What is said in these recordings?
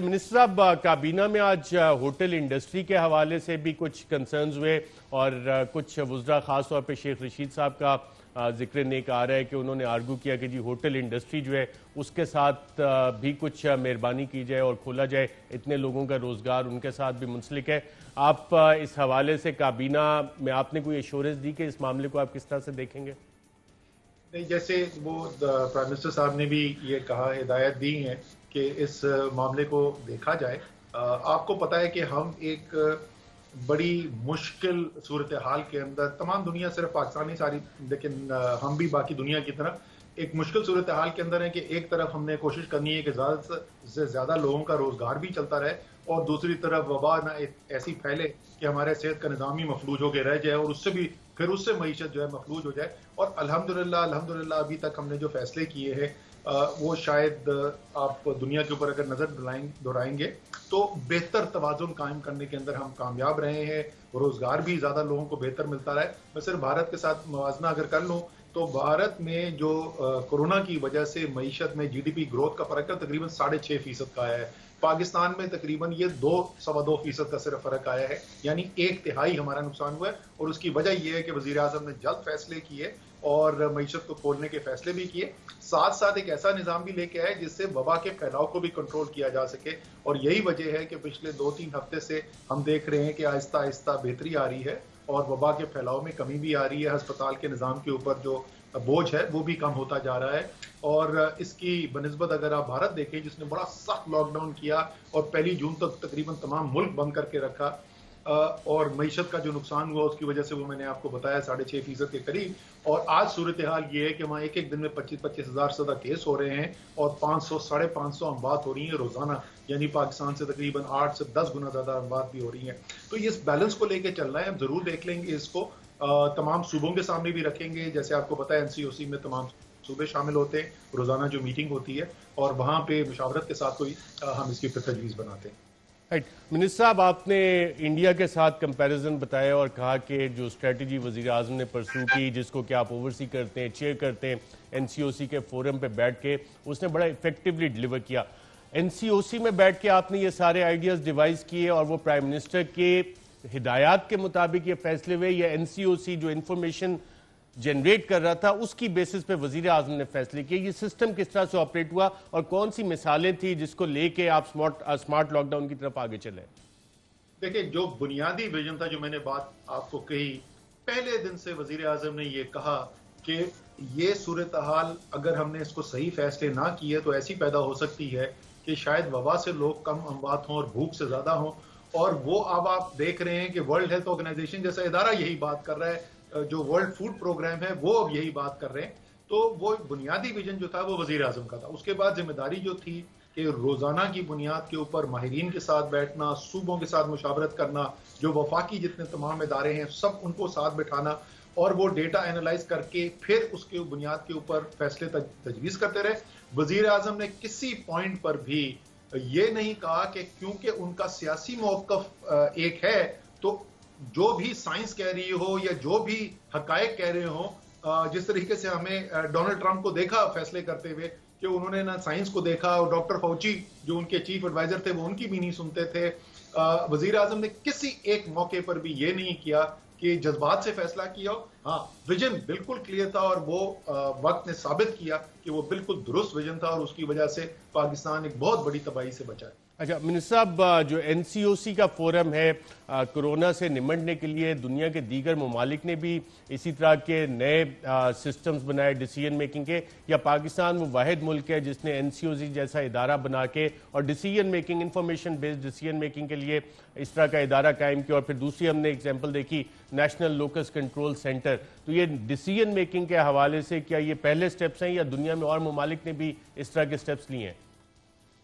Minister साहब, काबीना में आज होटल इंडस्ट्री के हवाले से भी कुछ कंसर्न्स हुए और कुछ वुज़रा खास तौर पे शेख रशीद साहब का जिक्र नेक आ रहा है कि उन्होंने आर्गू किया कि जी होटल इंडस्ट्री जो है उसके साथ भी कुछ मेहरबानी की जाए और खोला जाए, इतने लोगों का रोजगार उनके साथ भी मुंसलिक है। आप इस हवाले से काबीना में आपने कोई एश्योरेंस दी कि इस मामले को आप किस तरह से देखेंगे? नहीं, जैसे वो प्राइम मिनिस्टर साहब ने भी ये कहा, हिदायत दी है कि इस मामले को देखा जाए। आपको पता है कि हम एक बड़ी मुश्किल सूरत हाल के अंदर, तमाम दुनिया, सिर्फ पाकिस्तान ही सारी, लेकिन हम भी बाकी दुनिया की तरह एक मुश्किल सूरत हाल के अंदर है कि एक तरफ हमने कोशिश करनी है कि ज़्यादा से ज़्यादा लोगों का रोज़गार भी चलता रहे और दूसरी तरफ वबा ना ऐसी फैले कि हमारे सेहत का निज़ाम ही मफलूज होकर रह जाए और उससे मईशत जो है मफलूज हो जाए। और अल्हम्दुलिल्लाह अभी तक हमने जो फैसले किए हैं वो शायद आप दुनिया के ऊपर अगर नज़र दोहराएंगे तो बेहतर तवाज़ुन कायम करने के अंदर हम कामयाब रहे हैं। रोज़गार भी ज़्यादा लोगों को बेहतर मिलता रहा है। मैं सिर्फ भारत के साथ मुवाजना अगर कर लूँ तो भारत में जो कोरोना की वजह से मईशत में जीडीपी ग्रोथ का फर्क है तकरीबन 6.5% का आया है। पाकिस्तान में तकरीबन ये 2-2.25% का सिर्फ फर्क आया है, यानी 1/3 हमारा नुकसान हुआ है। और उसकी वजह यह है कि वजीर आजम ने जल्द फैसले किए और मईशत को खोलने के फैसले भी किए, साथ साथ एक ऐसा निज़ाम भी लेके आए जिससे वबा के फैलाव को भी कंट्रोल किया जा सके। और यही वजह है कि पिछले 2-3 हफ्ते से हम देख रहे हैं कि आहिस्ता आहिस्ता बेहतरी आ रही है और वबा के फैलाव में कमी भी आ रही है। अस्पताल के निज़ाम के ऊपर जो बोझ है वो भी कम होता जा रहा है। और इसकी बनिस्बत अगर आप भारत देखें जिसने बड़ा सख्त लॉकडाउन किया और 1 जून तक तकरीबन तमाम मुल्क बंद करके रखा और मईशत का जो नुकसान हुआ उसकी वजह से वो मैंने आपको बताया 6.5% के करीब। और आज सूरत हाल ये है कि वहाँ एक दिन में 25-25 हज़ार से ज़्यादा केस हो रहे हैं और 500-550 अमवात हो रही हैं रोजाना, यानी पाकिस्तान से तकरीबन 8 से 10 गुना ज़्यादा अमवात भी हो रही हैं। तो ये इस बैलेंस को लेके चलना है, हम जरूर देख लेंगे इसको, तमाम सूबों के सामने भी रखेंगे। जैसे आपको पता है एनसीओसी में तमाम सूबे शामिल होते हैं, रोजाना जो मीटिंग होती है और वहाँ पे मुशावरत के साथ कोई हम इसकी फिर तजवीज़ बनाते हैं। राइट, मिनिस्टर साहब, आपने इंडिया के साथ कंपैरिजन बताया और कहा कि जो स्ट्रेटजी वज़ीर आज़म ने परसू की, जिसको कि आप ओवरसी करते हैं, चेयर करते हैं एनसीओसी के फोरम पे बैठ के, उसने बड़ा इफेक्टिवली डिलीवर किया। एनसीओसी में बैठ के आपने ये सारे आइडियाज़ डिवाइस किए और वो प्राइम मिनिस्टर के हिदायत के मुताबिक ये फैसले हुए, या एनसीओसी जो इंफॉर्मेशन जनरेट कर रहा था उसकी बेसिस पे वजीर आजम ने फैसले किए? ये सिस्टम किस तरह से ऑपरेट हुआ और कौन सी मिसालें थी जिसको लेके आप स्मार्ट लॉकडाउन की तरफ आगे चले? देखिए, जो बुनियादी विजन था, जो मैंने बात आपको कही, पहले दिन से वजीर आजम ने ये कहा कि ये सूरत हाल अगर हमने इसको सही फैसले ना किए तो ऐसी पैदा हो सकती है कि शायद वबा से लोग कम अमवात हों और भूख से ज्यादा हों। और वो अब आप देख रहे हैं कि वर्ल्ड हेल्थ ऑर्गेनाइजेशन जैसा इदारा यही बात कर रहा है, जो वर्ल्ड फूड प्रोग्राम है वो अब यही बात कर रहे हैं। तो वो बुनियादी विजन जो था वो वजीर आजम का था। उसके बाद जिम्मेदारी जो थी कि रोजाना की बुनियाद के ऊपर माहिरीन के साथ बैठना, सूबों के साथ मुशावरत करना, जो वफाकी जितने तमाम इदारे हैं सब उनको साथ बैठाना और वो डेटा एनालाइज करके फिर उसके बुनियाद के ऊपर फैसले तजवीज़ करते रहे। वजीर आजम ने किसी पॉइंट पर भी ये नहीं कहा कि क्योंकि उनका सियासी मौक़िफ़ एक है तो जो भी साइंस कह रही हो या जो भी हकायक कह रहे हो, जिस तरीके से हमें डोनाल्ड ट्रंप को देखा फैसले करते हुए कि उन्होंने ना साइंस को देखा और डॉक्टर फौची जो उनके चीफ एडवाइजर थे वो उनकी भी नहीं सुनते थे। वजीर आजम ने किसी एक मौके पर भी ये नहीं किया कि जज्बात से फैसला किया हो। हाँ, विजन बिल्कुल क्लियर था और वो वक्त ने साबित किया कि वो बिल्कुल दुरुस्त विजन था और उसकी वजह से पाकिस्तान एक बहुत बड़ी तबाही से बचा है। अच्छा मिनिस्टर साहब, जो एनसीओसी का फोरम है, कोरोना से निमटने के लिए दुनिया के दीगर ममालिक ने भी इसी तरह के नए सिस्टम्स बनाए डिसीजन मेकिंग के, या पाकिस्तान वो वाहिद मुल्क है जिसने एनसीओसी जैसा इदारा बना के और decision making, information based decision making के लिए इस तरह का इदारा कायम किया? और फिर दूसरी हमने एग्जाम्पल देखी नेशनल लोकस कंट्रोल सेंटर। तो ये डिसीजन मेकिंग के हवाले से क्या ये पहले स्टेप्स हैं या दुनिया में और ममालिक ने भी इस तरह के स्टेप्स लिए हैं?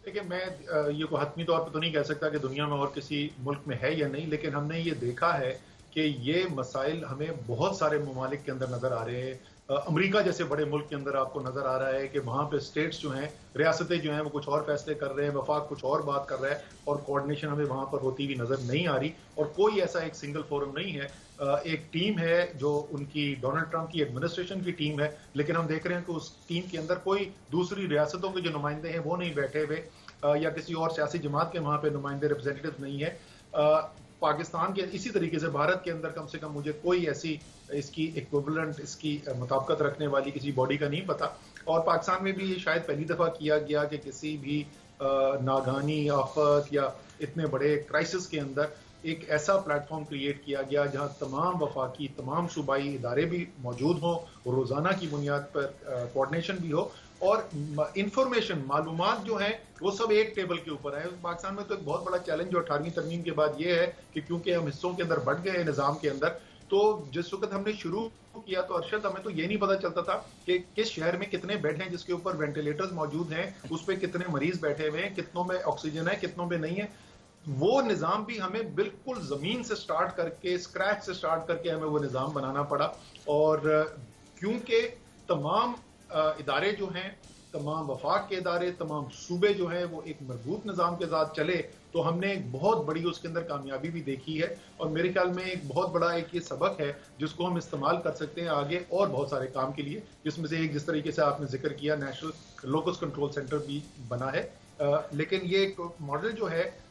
देखिए, मैं ये को हतमी तौर पर तो नहीं कह सकता कि दुनिया में और किसी मुल्क में है या नहीं, लेकिन हमने ये देखा है कि ये मसाइल हमें बहुत सारे ममालिक के अंदर नजर आ रहे हैं। अमेरिका जैसे बड़े मुल्क के अंदर आपको नजर आ रहा है कि वहाँ पे स्टेट्स जो हैं, रियासतें जो हैं, वो कुछ और फैसले कर रहे हैं, वफाक कुछ और बात कर रहा है और कोऑर्डिनेशन हमें वहाँ पर होती हुई नजर नहीं आ रही। और कोई ऐसा एक सिंगल फोरम नहीं है। एक टीम है जो उनकी डोनाल्ड ट्रंप की एडमिनिस्ट्रेशन की टीम है, लेकिन हम देख रहे हैं कि उस टीम के अंदर कोई दूसरी रियासतों के जो नुमाइंदे हैं वो नहीं बैठे हुए। या किसी और सियासी जमात के वहां पे नुमाइंदे रिप्रेजेंटेटिव नहीं है। पाकिस्तान के इसी तरीके से भारत के अंदर कम से कम मुझे कोई ऐसी इसकी इक्विवेलेंट, इसकी मुताबिकत रखने वाली किसी बॉडी का नहीं पता। और पाकिस्तान में भी ये शायद पहली दफा किया गया कि किसी भी नागानी आफत या इतने बड़े क्राइसिस के अंदर एक ऐसा प्लेटफॉर्म क्रिएट किया गया जहां तमाम वफाकी, तमाम सूबाई इदारे भी मौजूद हों और रोजाना की बुनियाद पर कोऑर्डिनेशन भी हो और इंफॉर्मेशन, मालूमात जो है वो सब एक टेबल के ऊपर है। पाकिस्तान में तो एक बहुत बड़ा चैलेंज जो 18वीं तरमीम के बाद ये है कि क्योंकि हम हिस्सों के अंदर बढ़ गए निजाम के अंदर, तो जिस वक्त हमने शुरू किया तो अरशद हमें तो ये नहीं पता चलता था कि किस शहर में कितने बेड हैं जिसके ऊपर वेंटिलेटर्स मौजूद हैं, उस पर कितने मरीज बैठे हुए हैं, कितनों में ऑक्सीजन है, कितनों में नहीं है। वो निज़ाम भी हमें बिल्कुल ज़मीन से स्टार्ट करके, स्क्रैच से स्टार्ट करके हमें वो निज़ाम बनाना पड़ा। और क्योंकि तमाम इदारे जो हैं, तमाम वफाक के इदारे, तमाम सूबे जो हैं वो एक मजबूत निज़ाम के साथ चले, तो हमने एक बहुत बड़ी उसके अंदर कामयाबी भी देखी है। और मेरे ख्याल में एक बहुत बड़ा एक ये सबक है जिसको हम इस्तेमाल कर सकते हैं आगे और बहुत सारे काम के लिए, जिसमें से एक जिस तरीके से आपने जिक्र किया नेशनल लोकस कंट्रोल सेंटर भी बना है। लेकिन ये मॉडल जो है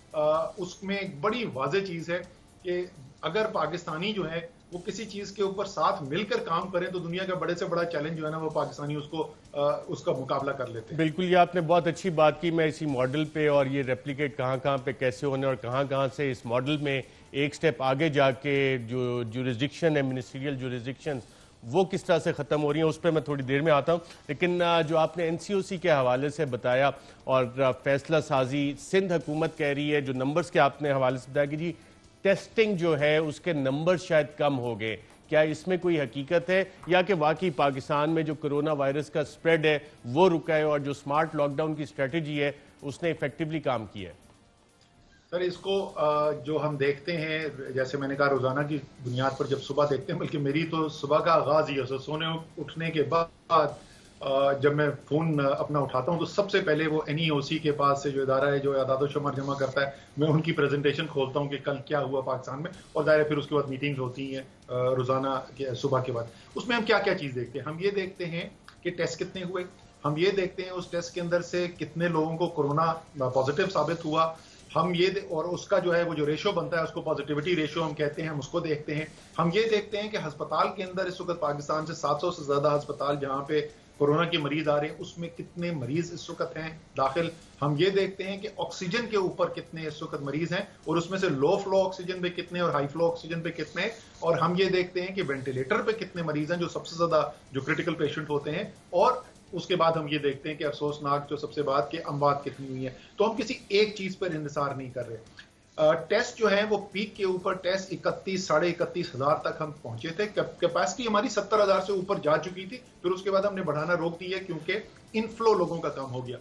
उसमें एक बड़ी वाज़ेह चीज़ है कि अगर पाकिस्तानी जो है वो किसी चीज के ऊपर साथ मिलकर काम करें तो दुनिया का बड़े से बड़ा चैलेंज जो है ना वो पाकिस्तानी उसका मुकाबला कर लेते हैं। बिल्कुल, ये आपने बहुत अच्छी बात की। मैं इसी मॉडल पे और ये रेप्लिकेट कहाँ पे कैसे होने और कहाँ से इस मॉडल में एक स्टेप आगे जाके जो जुरिस्डिक्शन है, मिनिस्ट्रियल जुरिस्डिक्शन, वो किस तरह से ख़त्म हो रही है उस पर मैं थोड़ी देर में आता हूँ। लेकिन जो आपने NCOC के हवाले से बताया और फैसला साजी सिंध हुकूमत कह रही है, जो नंबर्स के आपने हवाले से बताया कि जी टेस्टिंग जो है उसके नंबर शायद कम हो गए, क्या इसमें कोई हकीकत है या कि वाकई पाकिस्तान में जो कोरोना वायरस का स्प्रेड है वो रुका है और जो स्मार्ट लॉकडाउन की स्ट्रेटजी है उसने इफेक्टिवली काम किया है? सर, इसको जो हम देखते हैं, जैसे मैंने कहा, रोजाना की बुनियाद पर जब सुबह देखते हैं, बल्कि मेरी तो सुबह का आगाज ही है, सोने उठने के बाद जब मैं फोन अपना उठाता हूं तो सबसे पहले वो NEOC के पास से जो इदारा है जो आदाद शुमार जमा करता है, मैं उनकी प्रेजेंटेशन खोलता हूं कि कल क्या हुआ पाकिस्तान में। और जाहिर है फिर उसके बाद मीटिंग्स होती हैं रोजाना के सुबह के बाद। उसमें हम क्या क्या चीज देखते हैं? हम ये देखते हैं कि टेस्ट कितने हुए, हम ये देखते हैं उस टेस्ट के अंदर से कितने लोगों को कोरोना पॉजिटिव साबित हुआ, हम ये और उसका जो है वो जो रेशो बनता है उसको पॉजिटिविटी रेशो हम कहते हैं, हम उसको देखते हैं। हम ये देखते हैं कि अस्पताल के अंदर इस वक्त पाकिस्तान से 700 से ज्यादा अस्पताल जहां पे कोरोना के मरीज आ रहे हैं उसमें कितने मरीज इस वक्त हैं दाखिल। हम ये देखते हैं कि ऑक्सीजन के ऊपर कितने इस वक्त मरीज हैं और उसमें से लो फ्लो ऑक्सीजन पे कितने और हाई फ्लो ऑक्सीजन पे कितने। और हम ये देखते हैं कि वेंटिलेटर पे कितने मरीज हैं जो सबसे ज्यादा जो क्रिटिकल पेशेंट होते हैं। और उसके बाद हम ये देखते हैं कि अफसोसनाक जो सबसे बात के अमवात कितनी हुई है। तो हम किसी एक चीज पर इंतजार नहीं कर रहे। टेस्ट जो है वो पीक के ऊपर टेस्ट 31 साढ़े 31 हजार तक हम पहुंचे थे। कैपेसिटी हमारी 70,000 से ऊपर जा चुकी थी, फिर उसके बाद हमने बढ़ाना रोक दिया क्योंकि इनफ्लो लोगों का कम हो गया।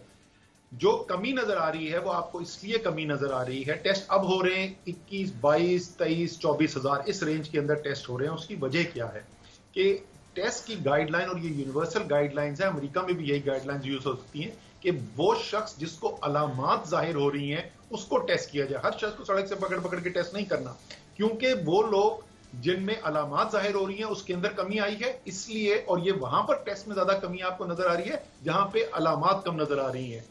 जो कमी नजर आ रही है वो आपको इसलिए कमी नजर आ रही है, टेस्ट अब हो रहे हैं 21, 22, 23, 24 हजार, इस रेंज के अंदर टेस्ट हो रहे हैं। उसकी वजह क्या है कि टेस्ट की गाइडलाइन, और ये यूनिवर्सल गाइडलाइंस है, अमेरिका में भी यही गाइडलाइंस यूज होती हैं कि वो शख्स जिसको अलामात जाहिर हो रही हैं उसको टेस्ट किया जाए। हर शख्स को सड़क से पकड़ पकड़ के टेस्ट नहीं करना, क्योंकि वो लोग जिनमें अलामात जाहिर हो रही हैं उसके अंदर कमी आई है इसलिए। और ये वहां पर टेस्ट में ज्यादा कमी आपको नजर आ रही है जहां पे अलामात कम नजर आ रही हैं।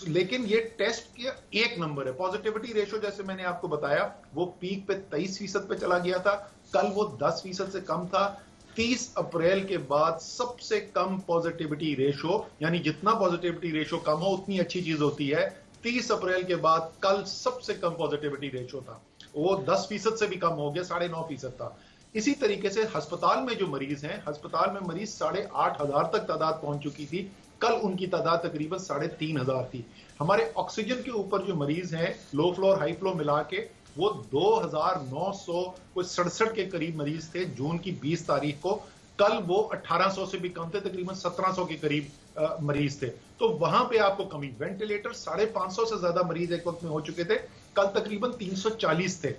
लेकिन ये टेस्ट के एक नंबर है। पॉजिटिविटी रेशो जैसे मैंने आपको बताया वो पीक पे 23% पे चला गया था, कल वो 10% से कम था। 30 अप्रैल के बाद सबसे कम पॉजिटिविटी रेशो, यानी जितना पॉजिटिविटी रेशो कम हो उतनी अच्छी चीज होती है। 30 अप्रैल के बाद कल सबसे कम पॉजिटिविटी रेशो था, वो 10% से भी कम हो गया, 9.5% था। इसी तरीके से अस्पताल में जो मरीज हैं, अस्पताल में मरीज 8,500 तक तादाद पहुंच चुकी थी, कल उनकी तादाद तकरीबन 3,500 थी। हमारे ऑक्सीजन के ऊपर जो मरीज हैं लो फ्लो और हाई फ्लो मिला के वो 2,967 के करीब मरीज थे जून की 20 तारीख को। कल वो 1,800 से भी कम थे, तकरीबन 1,700 के करीब मरीज थे। तो वहां पे आपको कमी, वेंटिलेटर 550 से ज्यादा मरीज एक वक्त में हो चुके थे, कल तकरीबन 340 थे।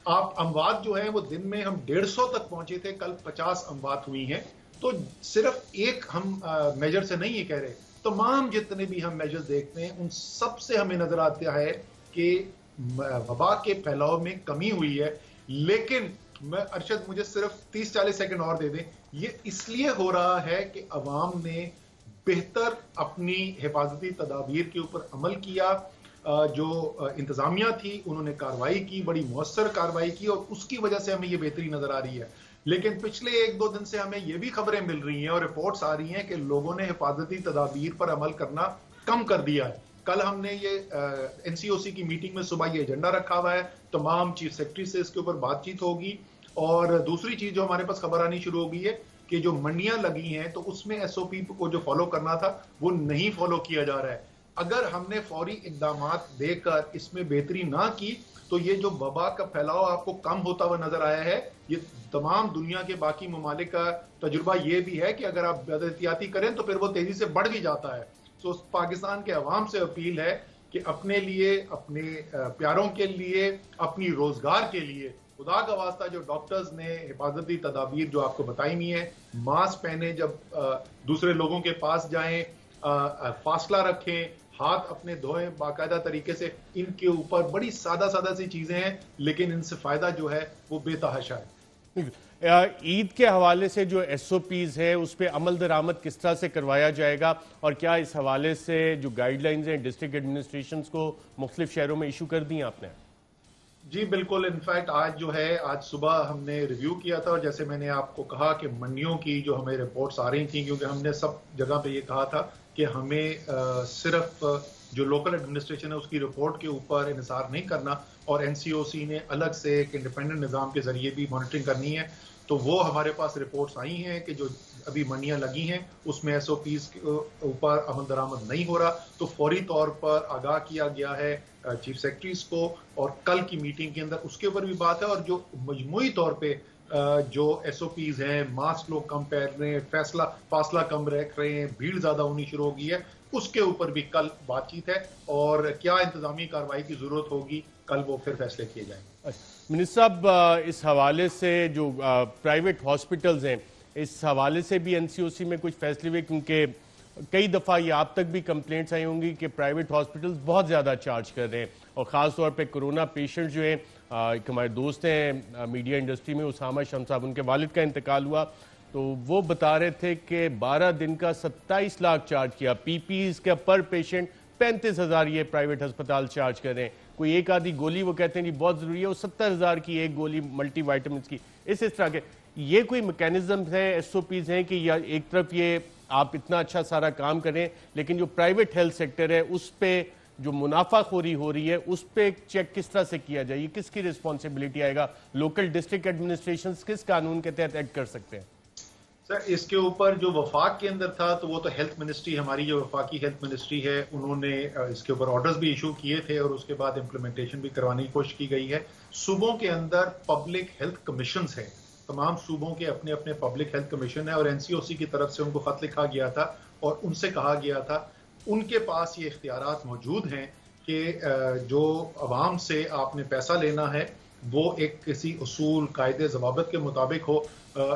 आप अमवात जो है वो दिन में हम 150 तक पहुंचे थे, कल 50 अमवात हुई हैं। तो सिर्फ एक हम मेजर से नहीं ये कह रहे, तमाम जितने भी हम मेजर देखते हैं उन सब से हमें नजर आता है कि वबा के फैलाव में कमी हुई है। लेकिन मैं अरशद, मुझे सिर्फ 30-40 सेकंड और दे दें। ये इसलिए हो रहा है कि अवाम ने बेहतर अपनी हिफाजती तदाबीर के ऊपर अमल किया। जो इंतजामिया थी उन्होंने कार्रवाई की, बड़ी मौसर कार्रवाई की, और उसकी वजह से हमें ये बेहतरी नजर आ रही है। लेकिन पिछले 1-2 दिन से हमें ये भी खबरें मिल रही हैं और रिपोर्ट्स आ रही हैं कि लोगों ने हिफाजती तदाबीर पर अमल करना कम कर दिया है। कल हमने ये एनसीओसी की मीटिंग में सुबह ये एजेंडा रखा हुआ है, तमाम चीफ सेक्रेटरी से इसके ऊपर बातचीत होगी। और दूसरी चीज जो हमारे पास खबर आनी शुरू हो गई है कि जो मंडियां लगी हैं तो उसमें एसओपी को जो फॉलो करना था वो नहीं फॉलो किया जा रहा है। अगर हमने फौरी इकदाम देकर इसमें बेहतरी ना की तो ये जो वबा का फैलाव आपको कम होता हुआ नजर आया है, ये तमाम दुनिया के बाकी ममालिक का तजुर्बा ये भी है कि अगर आप एहतियाती करें तो फिर वो तेजी से बढ़ भी जाता है। तो पाकिस्तान के अवाम से अपील है कि अपने लिए, अपने प्यारों के लिए, अपनी रोजगार के लिए खुदा का वास्ता जो डॉक्टर्स ने हिफाजती तदाबीर जो आपको बताई नहीं है, मास्क पहने, जब दूसरे लोगों के पास जाएं, फासला रखें, हाथ अपने धोएं बाकायदा तरीके से। इनके ऊपर बड़ी सादा सादा सी चीजें हैं लेकिन इनसे फायदा जो है वो बेतहाशा है। ईद के हवाले से जो एसओपीज है उस पर अमल दरामद किस तरह से करवाया जाएगा, और क्या इस हवाले से जो गाइडलाइंस हैं डिस्ट्रिक्ट एडमिनिस्ट्रेशन को मुख्तलिफ शहरों में इशू कर दी आपने? जी बिल्कुल, इनफैक्ट आज जो है, आज सुबह हमने रिव्यू किया था और जैसे मैंने आपको कहा कि मंडियों की जो हमें रिपोर्ट्स आ रही थी, क्योंकि हमने सब जगह पे ये कहा था कि हमें सिर्फ जो लोकल एडमिनिस्ट्रेशन है उसकी रिपोर्ट के ऊपर इन्हिसार नहीं करना और एनसीओसी ने अलग से एक इंडिपेंडेंट निज़ाम के जरिए भी मॉनिटरिंग करनी है। तो वो हमारे पास रिपोर्ट्स आई हैं कि जो अभी मंडियां लगी हैं उसमें एसओपीज के ऊपर अमल दरामद नहीं हो रहा, तो फौरी तौर पर आगाह किया गया है चीफ सेक्रेटरीज को, और कल की मीटिंग के अंदर उसके ऊपर भी बात है। और जो मजमूई तौर पे जो एसओपीज हैं, मास्क लोग कम पहन रहे हैं, फासला कम रख रहे हैं, भीड़ ज्यादा होनी शुरू हो गई है, उसके ऊपर भी कल बातचीत है और क्या इंतजामी कार्रवाई की जरूरत होगी कल वो फिर फैसले किए जाएंगे। मिनिस्टर साहब, इस हवाले से जो प्राइवेट हॉस्पिटल्स हैं इस हवाले से भी एनसीओसी में कुछ फैसले हुए, क्योंकि कई दफ़ा ये आप तक भी कंप्लेंट्स आई होंगी कि प्राइवेट हॉस्पिटल्स बहुत ज़्यादा चार्ज कर रहे हैं, और ख़ास तौर पे कोरोना पेशेंट जो हैं, एक हमारे दोस्त हैं मीडिया इंडस्ट्री में उसामा शम्स साहब, उनके वालिद का इंतकाल हुआ, तो वो बता रहे थे कि 12 दिन का 27 लाख चार्ज किया, पीपीज़ का पर पेशेंट 35,000 ये प्राइवेट अस्पताल चार्ज कर रहे हैं। कोई एक आधी गोली वो कहते हैं जी बहुत ज़रूरी है, वो 70,000 की एक गोली मल्टी वाइटामिन की। इस तरह के ये कोई मैकेनिज्म है, एसओपीज हैं कि या एक तरफ ये आप इतना अच्छा सारा काम करें लेकिन जो प्राइवेट हेल्थ सेक्टर है उस पर जो मुनाफाखोरी हो रही है उस पर चेक किस तरह से किया जाए, ये किसकी रिस्पॉन्सिबिलिटी आएगा? लोकल डिस्ट्रिक्ट एडमिनिस्ट्रेशन किस कानून के तहत एक्ट कर सकते हैं? सर, इसके ऊपर जो वफाक के अंदर था तो वो तो हेल्थ मिनिस्ट्री, हमारी जो वफाकी हेल्थ मिनिस्ट्री है, उन्होंने इसके ऊपर ऑर्डर्स भी इशू किए थे और उसके बाद इम्प्लीमेंटेशन भी करवाने की कोशिश की गई है। सूबों के अंदर पब्लिक हेल्थ कमीशंस हैं, तमाम सूबों के अपने अपने पब्लिक हेल्थ कमीशन है और एनसीओसी की तरफ से उनको खत लिखा गया था और उनसे कहा गया था, उनके पास ये इख्तियारात मौजूद हैं कि जो अवाम से आपने पैसा लेना है वो एक किसी उसूल, कायदे, ज़वाबित के मुताबिक हो।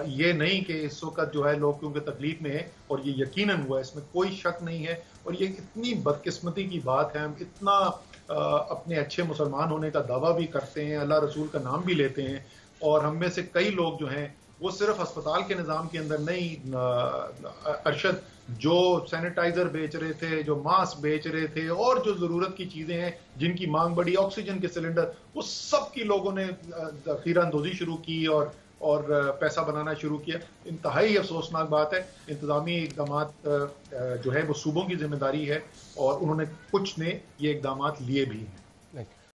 ये नहीं कि इस वक्त जो है लोग क्योंकि तकलीफ में है, और ये यकीनन हुआ, इसमें कोई शक नहीं है। और ये इतनी बदकिस्मती की बात है, हम इतना अपने अच्छे मुसलमान होने का दावा भी करते हैं, अल्लाह रसूल का नाम भी लेते हैं, और हम में से कई लोग जो हैं वो सिर्फ अस्पताल के निज़ाम के अंदर नहीं, अरशद, जो सैनिटाइजर बेच रहे थे, जो मास्क बेच रहे थे और जो जरूरत की चीजें हैं जिनकी मांग बढ़ी, ऑक्सीजन के सिलेंडर, वो सब की लोगों ने तीरंदोजी शुरू की और पैसा बनाना शुरू किया। इंतहाई अफसोसनाक बात है। इंतजामी इकदाम जो है वो सूबों की जिम्मेदारी है और उन्होंने कुछ ने ये इकदाम लिए भी हैं।